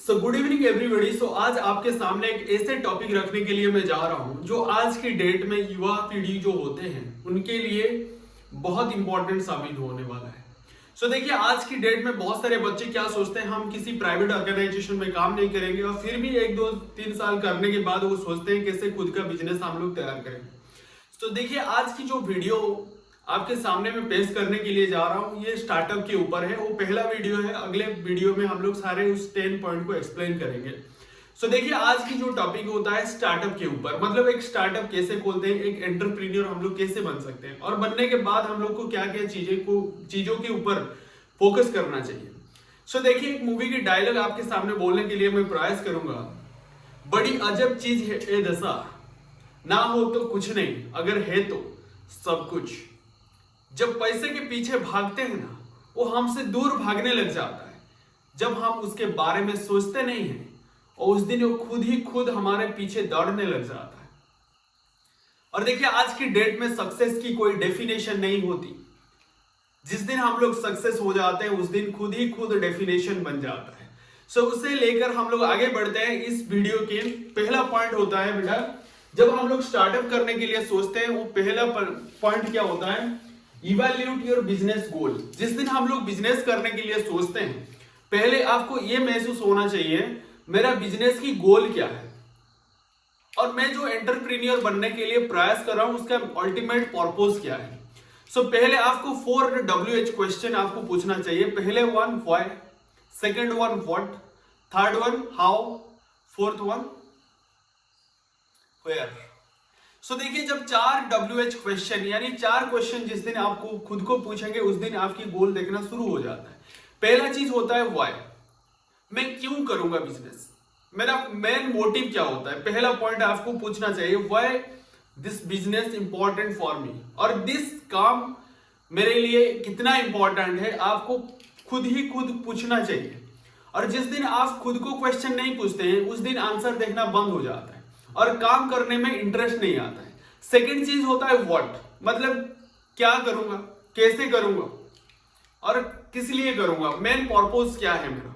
सो good evening everybody. So आज आपके सामने एक ऐसे टॉपिक रखने के लिए मैं जा रहा हूं जो आज की डेट में युवा पीढ़ी जो होते हैं उनके लिए बहुत इंपॉर्टेंट साबित होने वाला है। सो देखिए, आज की डेट में बहुत सारे बच्चे क्या सोचते हैं, हम किसी प्राइवेट ऑर्गेनाइजेशन में काम नहीं करेंगे, और फिर भी 1 2 3 साल करने के बाद वो सोचते हैं कैसे खुद का बिजनेस हम लोग तैयार करेंगे। तो देखिए, आज की जो वीडियो आपके सामने में पेश करने के लिए जा रहा हूं ये स्टार्टअप के ऊपर है। वो पहला वीडियो है, अगले वीडियो में हम लोग सारे उस 10 पॉइंट को एक्सप्लेन करेंगे। सो देखिए, आज की जो टॉपिक होता है स्टार्टअप के ऊपर, मतलब एक स्टार्टअप कैसे खोलते हैं, एक एंटरप्रेन्योर हम लोग कैसे बन सकते हैं, और बनने के बाद हम लोग को क्या क्या चीजों के ऊपर फोकस करना चाहिए। सो देखिए, एक मूवी की डायलॉग आपके सामने बोलने के लिए मैं प्रयास करूंगा। बड़ी अजब चीज है ए दशा, ना हो तो कुछ नहीं, अगर है तो सब कुछ। जब पैसे के पीछे भागते हैं ना, वो हमसे दूर भागने लग जाता है जब हम उसके बारे में सोचते नहीं हैं, और उस दिन वो खुद ही खुद हमारे पीछे दौड़ने लग जाता है। और देखिए, आज की डेट में सक्सेस की कोई डेफिनेशन नहीं होती। जिस दिन हम लोग सक्सेस हो जाते हैं उस दिन खुद ही खुद डेफिनेशन बन जाता है। सो उसे लेकर हम लोग आगे बढ़ते हैं। इस वीडियो के पहला पॉइंट होता है, बेटा, जब हम लोग स्टार्टअप करने के लिए सोचते हैं, वो पहला पॉइंट क्या होता है, इवैल्यूएट योर बिजनेस गोल। जिस दिन हम लोग बिजनेस करने के लिए सोचते हैं, पहले आपको यह महसूस होना चाहिए मेरा बिजनेस की गोल क्या है, और मैं जो एंटरप्रेन्योर बनने के लिए प्रयास कर रहा हूं उसका अल्टीमेट पर्पस क्या है। सो पहले आपको 4 WH क्वेश्चन आपको पूछना चाहिए। पहले 1 why, second 1 what, third 1 how, fourth 1 where. So देखिए, जब 4 WH क्वेश्चन यानी 4 क्वेश्चन जिस दिन आपको खुद को पूछेंगे उस दिन आपकी गोल देखना शुरू हो जाता है। पहला चीज होता है व्हाई, मैं क्यों करूंगा बिजनेस, मेरा मेन मोटिव क्या होता है। पहला पॉइंट आपको पूछना चाहिए, why this business important for me, और दिस काम मेरे लिए कितना इंपॉर्टेंट है, आपको खुद ही खुद पूछना चाहिए। और जिस दिन आप खुद को क्वेश्चन नहीं पूछते हैं उस दिन आंसर देखना बंद हो जाता है और काम करने में इंटरेस्ट नहीं आता है। सेकंड चीज होता है व्हाट, मतलब क्या करूंगा, कैसे करूंगा, और किस लिए करूंगा, मेन पर्पस क्या है मेरा।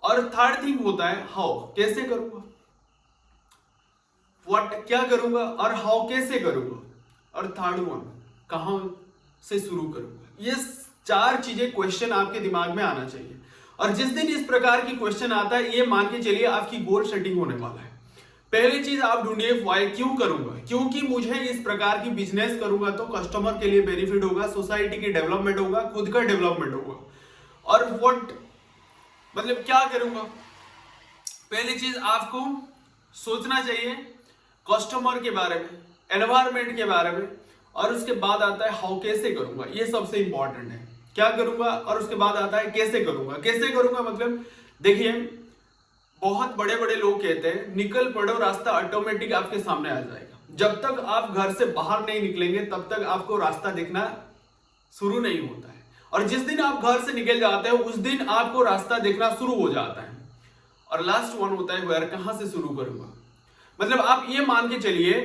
और थर्ड थिंग होता है हाउ, कैसे करूंगा। व्हाट क्या करूंगा, और हाउ कैसे करूंगा, और थर्ड 1 कहां से शुरू करूंगा। ये 4 चीजें क्वेश्चन आपके दिमाग में आना चाहिए। और जिस दिन इस प्रकार की क्वेश्चन आता है, ये मान के चलिए आपकी गोल सेटिंग होने वाला है। पहली चीज आप ढूंढिए व्हाई, क्यों करूंगा, क्योंकि मुझे इस प्रकार की बिजनेस करूंगा तो कस्टमर के लिए बेनिफिट होगा, सोसाइटी की डेवलपमेंट होगा, खुद का डेवलपमेंट होगा। और व्हाट मतलब क्या करूंगा। पहली चीज आपको सोचना चाहिए कस्टमर के बारे में, एनवायरमेंट के बारे में, और उसके बाद आता है हाउ, कैसे करूंगा। ये सबसे इंपॉर्टेंट है, क्या करूंगा, और उसके बाद आता है कैसे करूंगा। कैसे करूंगा मतलब देखिए, बहुत बड़े बड़े लोग कहते हैं निकल पड़ो, रास्ता ऑटोमेटिक आपके सामने आ जाएगा। जब तक आप घर से बाहर नहीं निकलेंगे तब तक आपको रास्ता दिखना शुरू नहीं होता है, और जिस दिन आप घर से निकल जाते हैं उस दिन आपको रास्ता देखना शुरू हो जाता है। और लास्ट 1 होता है वेयर, कहां से शुरू करूंगा। मतलब आप ये मान के चलिए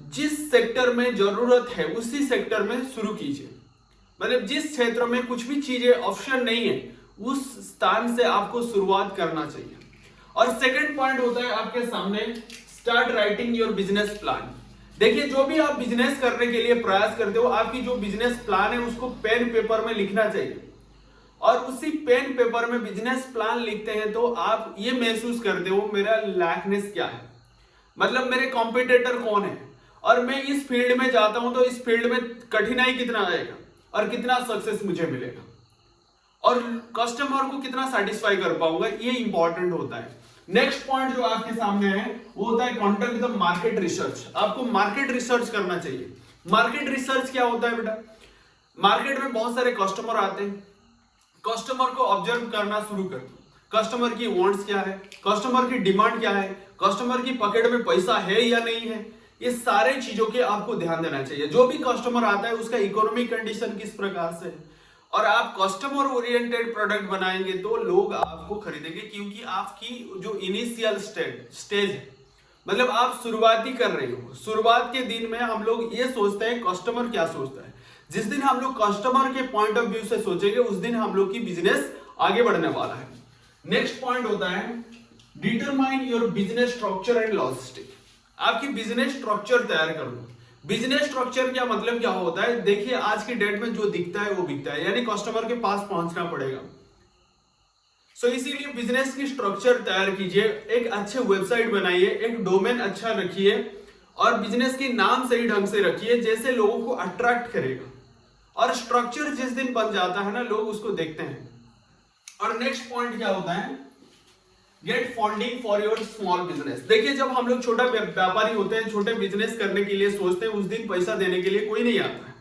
जिस सेक्टर में जरूरत है उसी सेक्टर में शुरू कीजिए। मतलब जिस क्षेत्र में कुछ भी चीजें ऑप्शन नहीं है उस स्थान से आपको शुरुआत करना चाहिए। और सेकंड पॉइंट होता है आपके सामने, start writing your business plan. देखिए, जो भी आप बिजनेस करने के लिए प्रयास करते हो, आपकी जो बिजनेस प्लान है उसको पेन पेपर में लिखना चाहिए। और उसी पेन पेपर में बिजनेस प्लान लिखते हैं तो आप ये महसूस करते हो मेरा लैकनेस क्या है, मतलब मेरे कॉम्पिटिटर कौन है, और मैं इस फील्ड में जाता हूं तो इस फील्ड में कठिनाई कितना आएगा और कितना सक्सेस मुझे मिलेगा, और कस्टमर को कितना सेटिस्फाई कर पाऊंगा। ये इंपॉर्टेंट होता है। नेक्स्ट पॉइंट जो आपके सामने है वो होता है कंडक्ट द मार्केट रिसर्च। आपको मार्केट रिसर्च करना चाहिए। मार्केट रिसर्च क्या होता है बेटा, मार्केट में बहुत सारे कस्टमर आते हैं, कस्टमर को ऑब्जर्व करना शुरू कर दो। कस्टमर की वांट्स क्या है, कस्टमर की डिमांड क्या है, कस्टमर की पॉकेट में पैसा है या नहीं है, ये सारे चीजों के आपको ध्यान देना चाहिए। जो भी कस्टमर आता है उसका इकोनॉमिक कंडीशन किस प्रकार से है, और आप कस्टमर ओरिएंटेड प्रोडक्ट बनाएंगे तो लोग आपको खरीदेंगे, क्योंकि आपकी जो इनिशियल स्टेज है, मतलब आप शुरुआती कर रहे हो। शुरुआत के दिन में हम लोग ये सोचते हैं कस्टमर क्या सोचता है। जिस दिन हम लोग कस्टमर के पॉइंट ऑफ व्यू से सोचेंगे उस दिन हम लोग की बिजनेस आगे बढ़ने वाला है। नेक्स्ट पॉइंट होता है determine your business structure and logistic. आपकी बिजनेस स्ट्रक्चर तैयार कर लो। बिजनेस स्ट्रक्चर क्या मतलब क्या होता है? देखिए आज की डेट में जो दिखता है वो बिकता है, यानी कस्टमर के पास पहुंचना पड़ेगा। सो इसीलिए बिजनेस की स्ट्रक्चर तैयार कीजिए, एक अच्छे वेबसाइट बनाइए, एक डोमेन अच्छा रखिए और बिजनेस के नाम सही ढंग से रखिए जैसे लोगों को अट्रैक्ट करेगा। और स्ट्रक्चर जिस दिन बन जाता है ना, लोग उसको देखते हैं। और नेक्स्ट पॉइंट क्या होता है? Get funding for your small business. देखिए जब हम लोग छोटा व्यापारी होते हैं, छोटे बिजनेस करने के लिए सोचते हैं, उस दिन पैसा देने के लिए कोई नहीं आता है।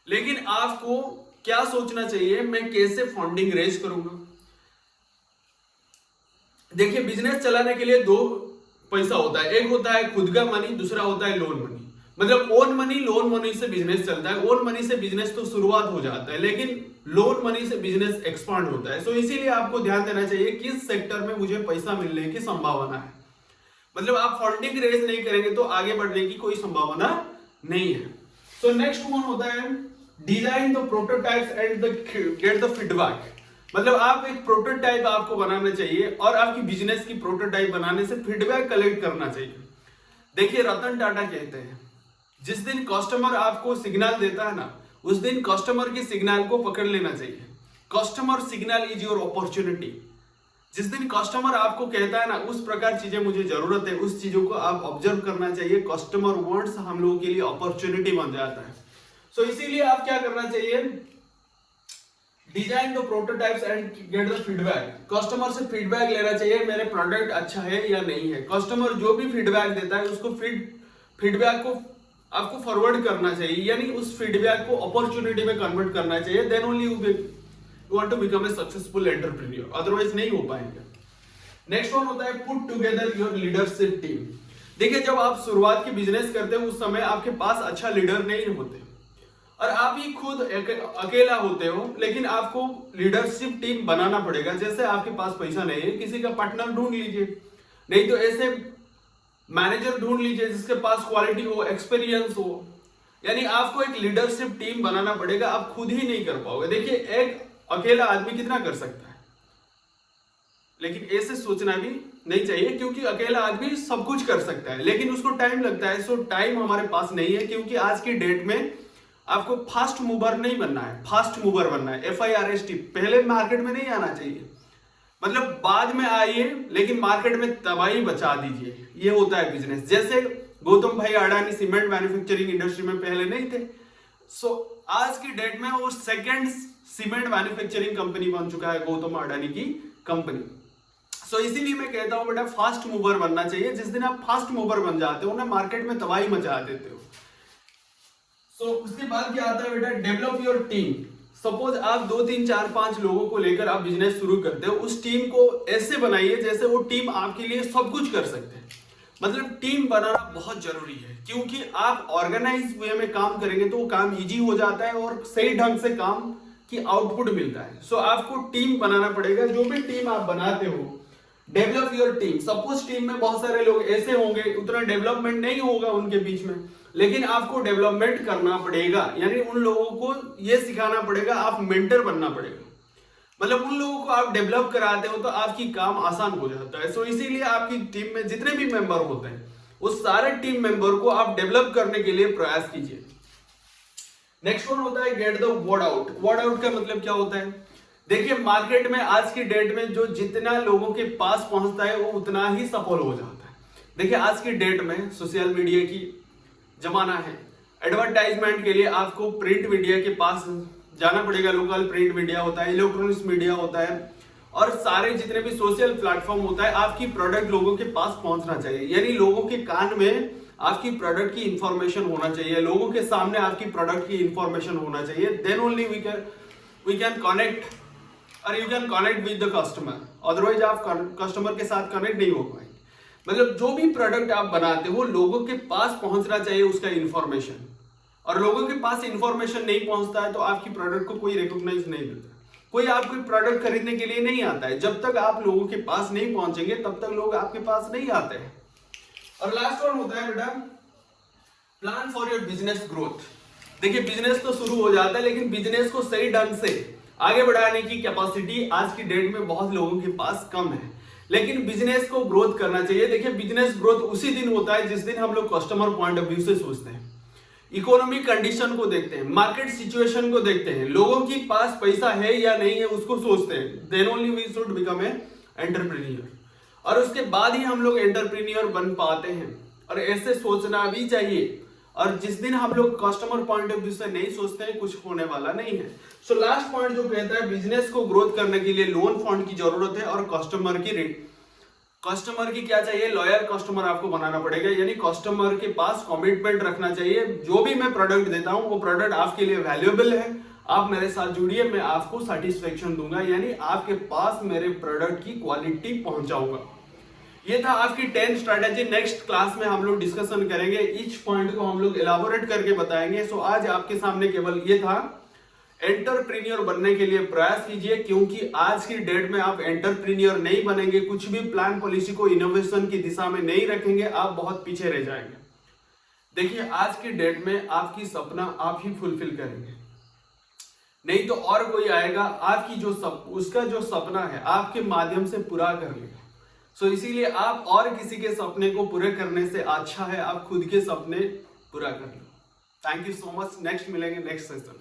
लेकिन आपको क्या सोचना चाहिए? मैं कैसे फंडिंग रेज करूंगा। देखिए बिजनेस चलाने के लिए दो पैसा होता है, एक होता है खुद का मनी, दूसरा होता है लोन मनी। मतलब ओन मनी, लोन मनी से बिजनेस चलता है। ओन मनी से बिजनेस तो शुरुआत हो जाता है, लेकिन लोन मनी से बिजनेस एक्सपांड होता है। सो इसीलिए आपको ध्यान देना चाहिए किस सेक्टर में मुझे पैसा मिलने की संभावना है। मतलब आप फंडिंग रेज नहीं करेंगे तो आगे बढ़ने की कोई संभावना नहीं है। सो नेक्स्ट वन होता है design the prototypes and get the feedback. मतलब आप एक प्रोटोटाइप आपको बनाना चाहिए और आपकी बिजनेस की प्रोटोटाइप बनाने से फीडबैक कलेक्ट करना चाहिए। देखिए रतन टाटा कहते हैं जिस दिन कस्टमर आपको सिग्नल देता है ना, उस दिन कस्टमर के सिग्नल को पकड़ लेना चाहिए। Customer signal is your opportunity. जिस दिन कस्टमर आपको कहता है ना उस प्रकार चीजें मुझे जरूरत है, उस चीजों को आप ऑब्जर्व करना चाहिए। कस्टमर वांट्स हम लोगों के लिए अपॉर्चुनिटी बन जाता है। सो इसीलिए आप क्या करना चाहिए? Design the prototypes and get the feedback. Customer से फीडबैक लेना चाहिए, मेरे प्रोडक्ट अच्छा है या नहीं है। कस्टमर जो भी फीडबैक देता है उसको फीडबैक को आपको फॉरवर्ड करना चाहिए, यानी उस फीडबैक को अपॉर्चुनिटी में कन्वर्ट करना चाहिए। Then only you want to become a successful entrepreneur, otherwise नहीं हो पाएंगे। नेक्स्ट वन होता है put together your leadership team. देखिए जब आप शुरुआत की बिजनेस करते हो उस समय आपके पास अच्छा लीडर नहीं होते और आप ही खुद अकेला होते हो, लेकिन आपको लीडरशिप टीम बनाना पड़ेगा। जैसे आपके पास पैसा नहीं है, किसी का पार्टनर ढूंढ लीजिए, नहीं तो ऐसे मैनेजर ढूंढ लीजिए जिसके पास क्वालिटी हो, एक्सपीरियंस हो। यानी आपको एक लीडरशिप टीम बनाना पड़ेगा, आप खुद ही नहीं कर पाओगे। देखिए एक अकेला आदमी कितना कर सकता है, लेकिन ऐसे सोचना भी नहीं चाहिए क्योंकि अकेला आदमी सब कुछ कर सकता है लेकिन उसको टाइम लगता है। सो टाइम हमारे पास नहीं है क्योंकि आज की डेट में आपको फास्ट मूवर नहीं बनना है, फास्ट मूवर बनना है। FIRST, पहले मार्केट में नहीं आना चाहिए, मतलब बाद में आइए लेकिन मार्केट में तबाही बचा दीजिए। ये होता है बिजनेस। जैसे गौतम भाई अडानी सीमेंट मैन्युफैक्चरिंग इंडस्ट्री में पहले नहीं थे, सो आज की डेट में वो सेकंड सीमेंट मैन्युफैक्चरिंग कंपनी बन चुका है, गौतम अडानी की कंपनी। सो इसीलिए मैं कहता हूं बेटा फास्ट मूवर बनना चाहिए। जिस दिन आप फास्ट मूवर बन जाते हो ना, मार्केट में तबाही मचा देते हो। सो उसके बाद क्या आता है बेटा? Develop your team. सपोज आप 2 3 4 5 लोगों को लेकर आप बिजनेस शुरू करते हो, उस टीम को ऐसे बनाइए जैसे वो टीम आपके लिए सब कुछ कर सकते हैं। मतलब टीम बनाना बहुत जरूरी है क्योंकि आप ऑर्गेनाइज वे में काम करेंगे तो वो काम इजी हो जाता है और सही ढंग से काम की आउटपुट मिलता है। सो आपको टीम बनाना पड़ेगा। जो भी टीम आप बनाते हो, develop your team. Suppose team में बहुत सारे लोग ऐसे होंगे, उतना डेवलपमेंट नहीं होगा उनके बीच में, लेकिन आपको डेवलपमेंट करना पड़ेगा। यानी उन लोगों को यह सिखाना पड़ेगा, आप मेंटर बनना पड़ेगा। मतलब उन लोगों को आप डेवलप कराते हो तो आपकी काम आसान हो जाता है। सो इसीलिए आपकी टीम में जितने भी मेंबर होते हैं उस सारे टीम मेंबर को आप डेवलप करने के लिए प्रयास कीजिए। नेक्स्ट वन होता है get the word out. Word out का मतलब क्या होता है? देखिए मार्केट में आज की डेट में जो जितना लोगों के पास पहुंचता है वो उतना ही सफल हो जाता है। देखिए आज की डेट में सोशल मीडिया की जमाना है। एडवर्टाइजमेंट के लिए आपको प्रिंट मीडिया के पास जाना पड़ेगा। लोकल प्रिंट मीडिया होता है, इलेक्ट्रॉनिक्स मीडिया होता है और सारे जितने भी सोशल प्लेटफॉर्म होता है, आपकी प्रोडक्ट लोगों के पास पहुंचना चाहिए। यानी लोगों के कान में आपकी प्रोडक्ट की इंफॉर्मेशन होना चाहिए, लोगों के सामने आपकी प्रोडक्ट की इंफॉर्मेशन होना चाहिए। Then only we can connect और you can connect with the customer. Otherwise आप कस्टमर के साथ कनेक्ट नहीं हो पाएंगे। मतलब जो भी प्रोडक्ट आप बनाते हो लोगों के पास पहुंचना चाहिए उसका इंफॉर्मेशन, और लोगों के पास इंफॉर्मेशन नहीं पहुंचता है तो आपकी प्रोडक्ट को कोई रिकॉग्नाइज नहीं देता, कोई आपको प्रोडक्ट खरीदने के लिए नहीं आता है। जब तक आप लोगों के पास नहीं पहुंचेंगे तब तक लोग आपके पास नहीं आते हैं। और लास्ट वन होता है बेटा plan for your business growth. देखिए बिजनेस तो शुरू हो जाता है लेकिन बिजनेस को सही ढंग से आगे बढ़ाने की कैपेसिटी आज की डेट में बहुत लोगों के पास कम है, लेकिन बिजनेस को ग्रोथ करना चाहिए। देखिए, बिजनेस ग्रोथ उसी दिन होता है जिस दिन हम लोग कस्टमर पॉइंट ऑफ व्यू से सोचते हैं, इकोनॉमिक कंडीशन को देखते हैं, मार्केट सिचुएशन को देखते हैं, लोगों के पास पैसा है या नहीं है उसको सोचते हैं। Then only we should become a entrepreneur, और उसके बाद ही हम लोग एंटरप्रेन्योर बन पाते हैं, और ऐसे सोचना भी चाहिए। और जिस दिन हम लोग कस्टमर पॉइंट ऑफ व्यू से नहीं सोचते हैं, कुछ होने वाला नहीं है। सो लास्ट पॉइंट जो कहता है, बिजनेस को ग्रोथ करने के लिए लोन फंड की जरूरत है, और कस्टमर की क्या चाहिए, लॉयल कस्टमर आपको बनाना पड़ेगा, यानी कस्टमर के पास कमिटमेंट रखना चाहिए। जो भी मैं प्रोडक्ट देता हूं वो प्रोडक्ट आपके लिए वैल्यूएबल है, आप मेरे साथ जुड़िए, मैं आपको सेटिस्फेक्शन दूंगा, यानी आपके पास मेरे प्रोडक्ट की क्वालिटी पहुंचाऊंगा। ये था आपकी 10 स्ट्रैटेजी। नेक्स्ट क्लास में हम लोग डिस्कशन करेंगे, ईच पॉइंट को हम लोग एलाबोरेट करके बताएंगे। सो आज आपके सामने केवल ये था, एंटरप्रेन्योर बनने के लिए प्रयास कीजिए, क्योंकि आज की डेट में आप एंटरप्रेन्योर नहीं बनेंगे, कुछ भी प्लान पॉलिसी को इनोवेशन की दिशा में नहीं रखेंगे, आप बहुत पीछे रह जाएंगे। देखिए, आज की डेट में आपकी सपना आप ही फुलफिल करेंगे, नहीं तो और कोई आएगा आपकी उसका जो सपना है आपके माध्यम से पूरा कर लेगा। सो इसीलिए आप और किसी के सपने को पूरे करने से अच्छा है आप खुद के सपने पूरा कर लो। Thank you so much. Next मिलेंगे नेक्स्ट सेशन।